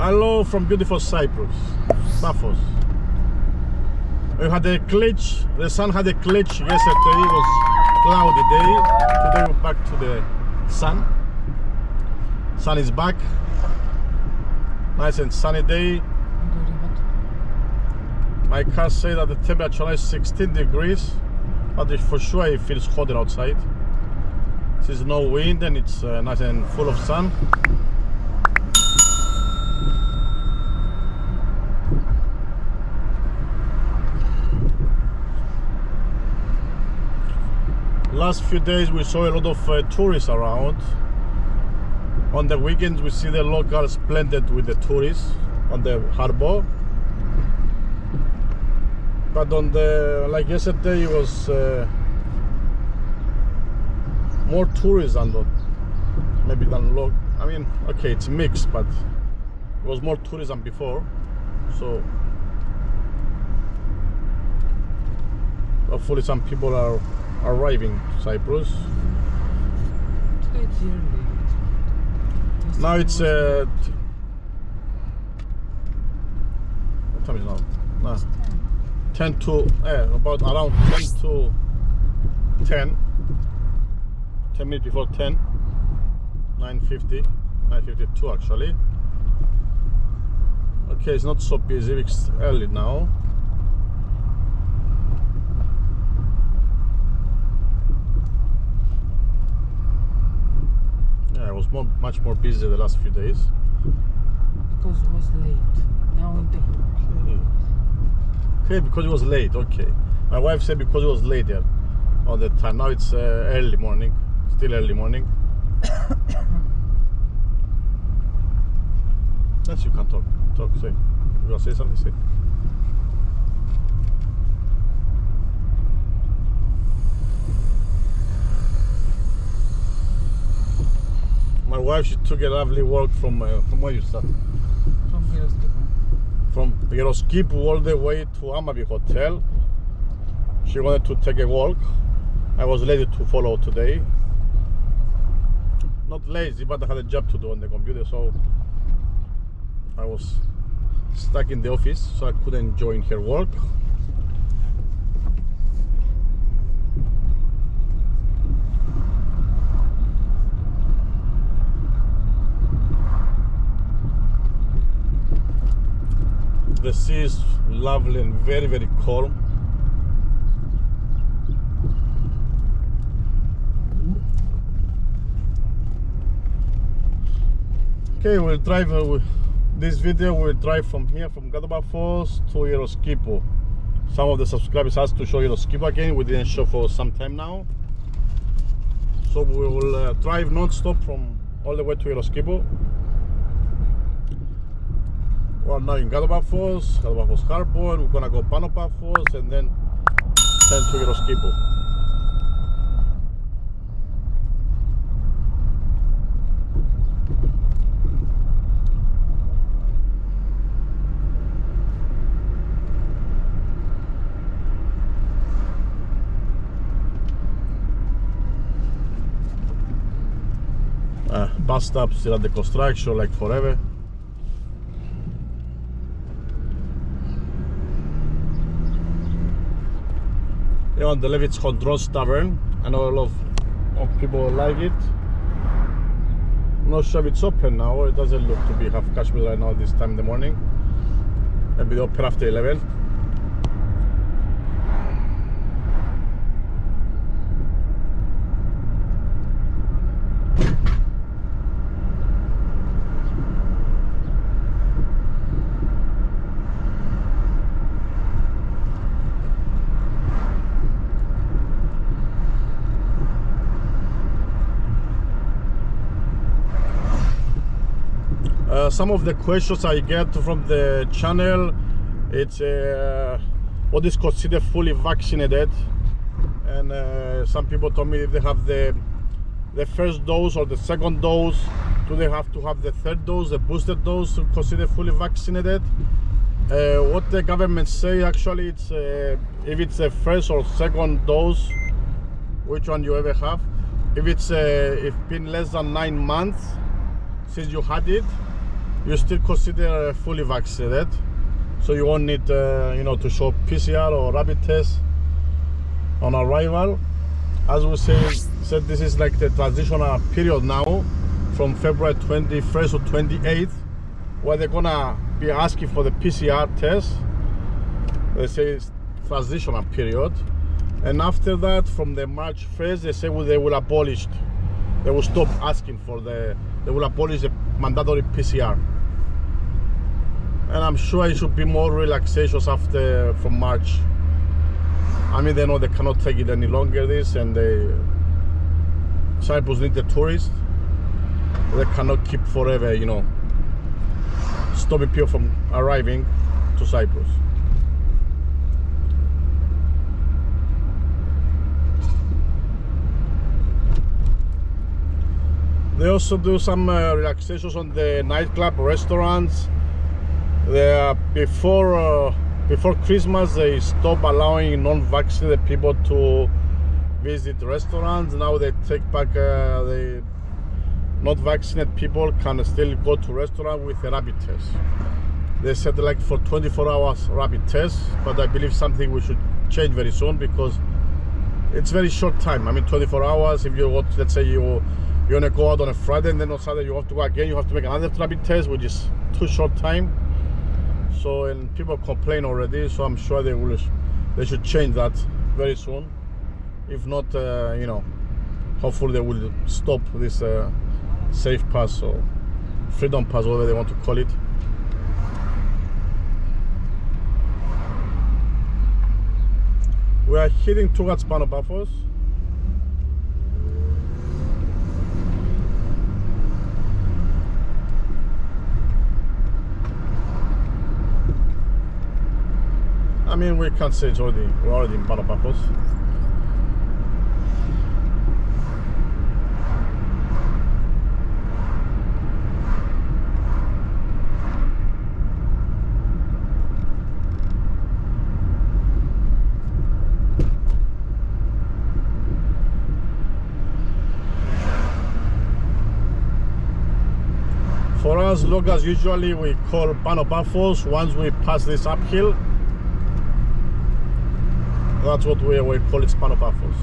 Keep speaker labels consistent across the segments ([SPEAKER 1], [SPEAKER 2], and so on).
[SPEAKER 1] Hello from beautiful Cyprus, Paphos. We had a glitch, the sun had a glitch yesterday, it was cloudy day. Today we're back to the sun. Sun is back. Nice and sunny day. My car says that the temperature is 16 degrees, but for sure it feels hotter outside. There's no wind and it's nice and full of sun. Last few days we saw a lot of tourists around. On the weekends we see the locals blended with the tourists on the harbour. But on the, like yesterday, it was more tourists than maybe than local. I mean, okay, it's mixed, but it was more tourists than before. So hopefully some people are arriving to Cyprus. Now it's what time is it now? 10 to about around 10 to 10 minutes before 10, 9:50, 9:52 actually. Okay, it's not so busy, it's early now. Yeah, it was much more busy the last few days.
[SPEAKER 2] Because it was late. Now in the
[SPEAKER 1] Okay, because it was late, okay. My wife said because it was later on the time. Now it's early morning, still early morning. Yes, you can talk, say. You want to say something, say. My wife, she took a lovely walk from where you start?
[SPEAKER 2] From Yeroskipou.
[SPEAKER 1] From Yeroskipou all the way to Amavi Hotel. She wanted to take a walk. I was lazy to follow today. Not lazy, but I had a job to do on the computer, so I was stuck in the office, so I couldn't join her walk. The sea is lovely and very, very calm. Okay, we'll drive this video. We'll drive from here, from Kato Paphos to Yeroskipou. Some of the subscribers asked to show Yeroskipou again. We didn't show for some time now, so we will drive non-stop from all the way to Yeroskipou. We're now in Kato Paphos Harbour. We're gonna go Pano Paphos and then turn to Yeroskipou. Bus stop still at the construction like forever. On the left it's Chondros Tavern. I know a lot of people like it. I'm not sure if it's open now. It doesn't look to be half cashmere right now this time in the morning. Maybe open after 11. Some of the questions I get from the channel, it's what is considered fully vaccinated, and some people told me if they have the first dose or the second dose, do they have to have the third dose, the booster dose, to consider fully vaccinated? What the government say actually, it's if it's a first or second dose, which one you ever have. If it's if been less than 9 months since you had it, you still consider fully vaccinated, so you won't need to show PCR or rapid test on arrival. As we said, this is like the transitional period now from February 21st to 28th, where they're gonna be asking for the PCR test. They say it's transitional period, and after that, from the March 1st, they say they will abolish. They will stop asking for they will abolish the mandatory PCR. And I'm sure it should be more relaxations from March. I mean, they know they cannot take it any longer, this, and Cyprus need the tourists. They cannot keep forever, stopping people from arriving to Cyprus. They also do some relaxations on the nightclub, restaurants. Before Christmas, they stop allowing non-vaccinated people to visit restaurants. Now they take back the not vaccinated people can still go to restaurant with a rapid test. They said like for 24 hours rapid test, but I believe something we should change very soon, because it's very short time. I mean, 24 hours. If you want, let's say you want to go out on a Friday and then on Saturday you have to go again, you have to make another rapid test, which is too short time. So, and people complain already, so I'm sure they should change that very soon. If not, hopefully they will stop this safe pass or freedom pass, whatever they want to call it. We are heading towards Pano Paphos. I mean, we can't say we're already in Pano Paphos. For us locals, usually we call Pano Paphos once we pass this uphill. That's what we call it, Pano Paphos.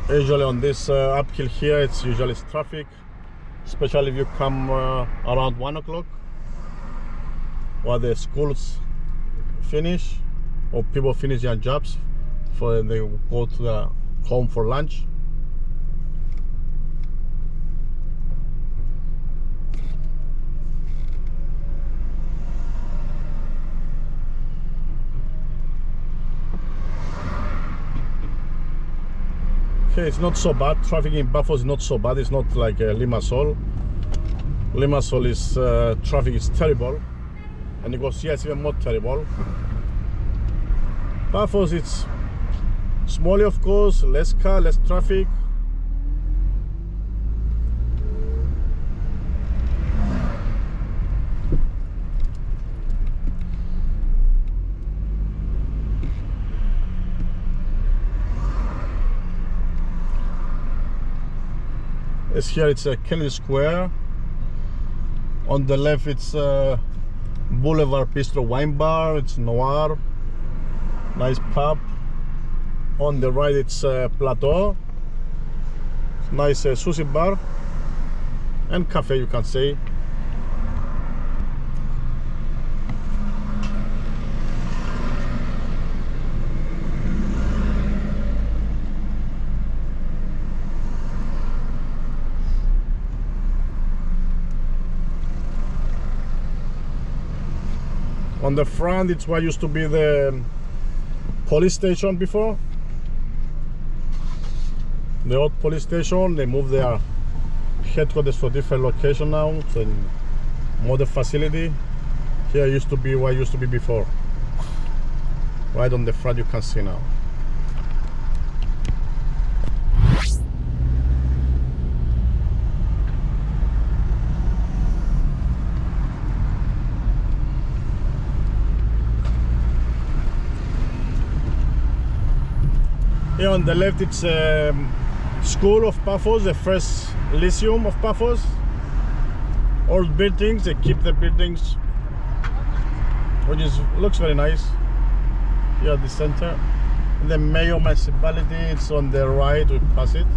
[SPEAKER 1] Usually on this uphill here, it's usually traffic, especially if you come around 1 o'clock, while the schools finish or people finish their jobs, they go to their home for lunch. Okay, it's not so bad. Traffic in Paphos is not so bad. It's not like Limassol. Limassol is traffic is terrible, and Nicosia is even more terrible. Paphos, it's smaller, of course, less car, less traffic. As here it's a Kennedy Square. On the left it's Boulevard Bistro Wine Bar, it's Noir, nice pub. On the right it's Plateau, nice sushi bar and cafe, you can say. On the front, it's what used to be the police station before. The old police station, they moved their headquarters to a different location now. It's a modern facility. Here used to be what used to be before. Right on the front, you can see now. Here on the left it's school of Paphos, the first lyceum of Paphos. Old buildings, they keep the buildings, which looks very nice. Here at the center. The mayor municipality, it's on the right, we pass it.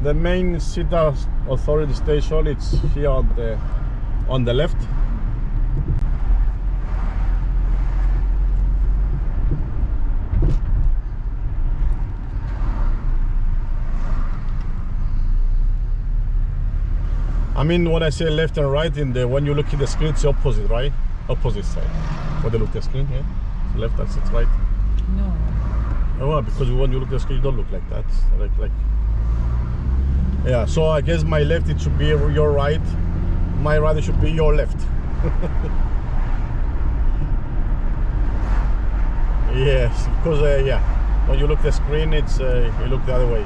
[SPEAKER 1] The main city authority station, it's here on the left. I mean, when I say left and right, when you look at the screen, it's opposite, right? Opposite side. When you look at the screen, yeah? It's left, that's it, right?
[SPEAKER 2] No.
[SPEAKER 1] Oh, because when you look at the screen, you don't look like that. Like. Yeah, so I guess my left, it should be your right. My right, it should be your left. Yes, because, yeah, when you look at the screen, it's you look the other way.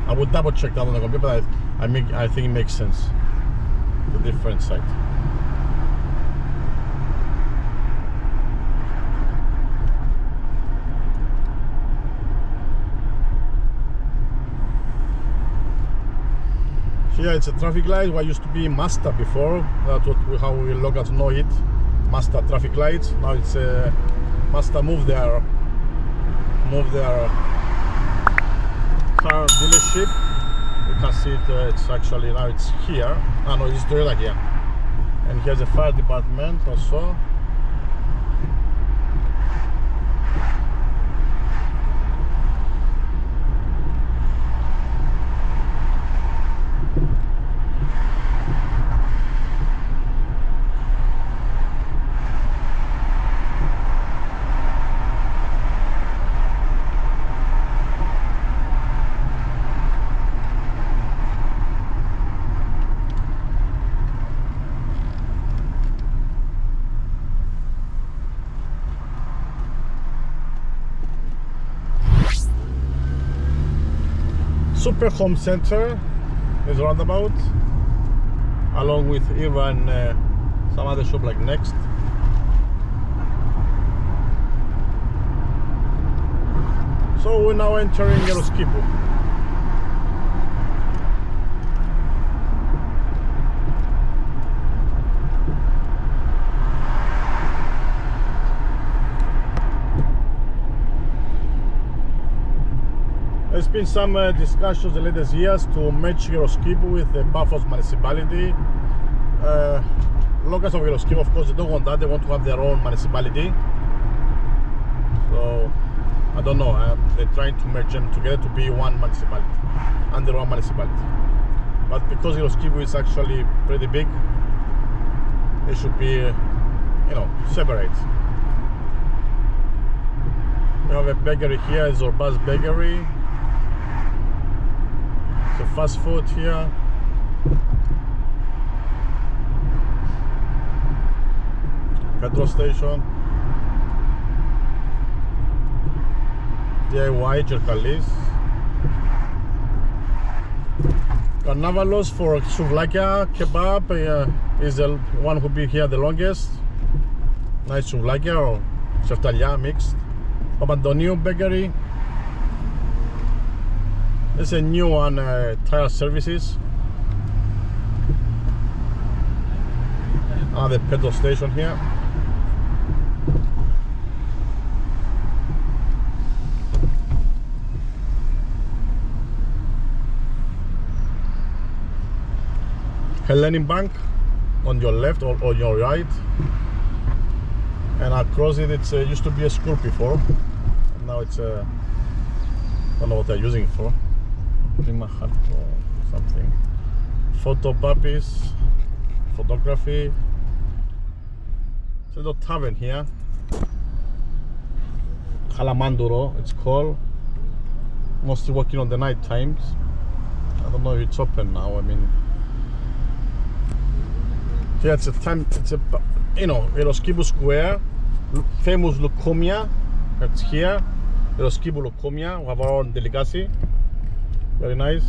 [SPEAKER 1] I would double check that on the computer, but I think it makes sense. The different side. Here it's a traffic light. What used to be Masta before. That's how we locals know it. Masta traffic lights. Now it's Masta move their car dealership. You can see it, it's actually now it's here. Ah no, it's Toyota here. And here's the fire department also. Superhome Center is roundabout, along with even some other shop like Next. So we're now entering Yeroskipou. There's been some discussions in the latest years to merge Yeroskipou with the Paphos municipality. Locals of Yeroskipou, of course, they don't want that. They want to have their own municipality. So, I don't know. They're trying to merge them together to be one municipality, under one municipality. But because Yeroskipou is actually pretty big, they should be, separate. We have a bakery here, Zorbaz Bakery. So fast food here. Petrol station. DIY Jerkalis. Carnavalos for souvlakia kebab is the one who be here the longest. Nice souvlakia or seftalia mixed. Papandoniou Bakery. It's a new one, tire services. The petrol station here. Hellenic Bank on your left or on your right. And across it, it's used to be a school before. And now it's I don't know what they're using it for. Limassol or something. Photo puppies, photography. It's a little tavern here. Kalamanduro, it's called. mostly working on the night times. I don't know if it's open now. I mean, yeah, it's a Yeroskipou Square, famous loukoumia. It's here, Yeroskipou loukoumia. We have our own delicacy. Very nice.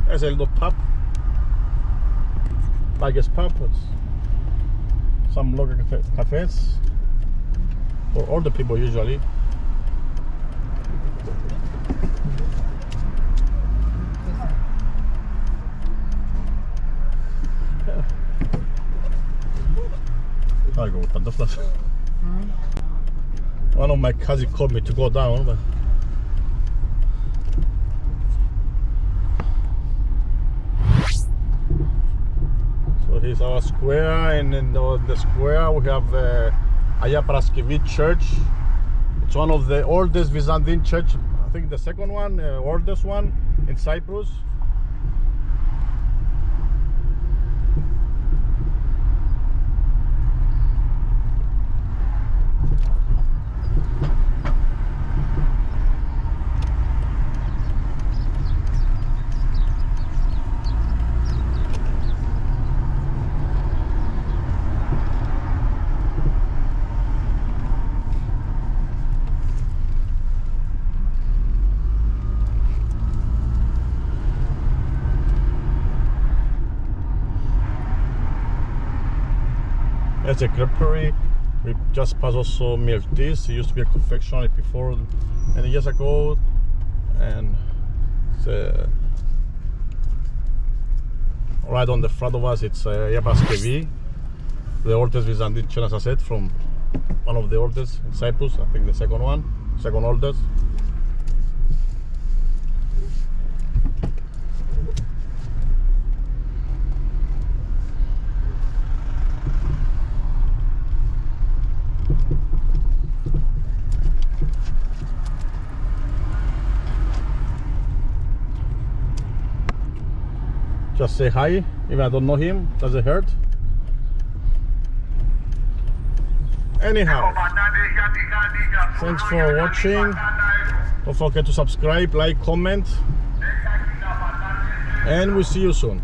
[SPEAKER 1] There's a little pub, biggest pub. It's some local cafes for all the people usually. I go with Paphos. One of my cousins called me to go down, but so here's our square, and in the square we have Ayia Paraskevi church. It's one of the oldest Byzantine church. I think the second one, oldest one in Cyprus. It's a creperie. We just passed also milk teas. It used to be a confectionery before many years ago, and it's right on the front of us. It's Paraskevi, the oldest Byzantine church, as I said, from one of the oldest in Cyprus. I think the second oldest. Just say hi, even I don't know him, does it hurt? Anyhow, thanks for watching. Don't forget to subscribe, like, comment, and we'll see you soon.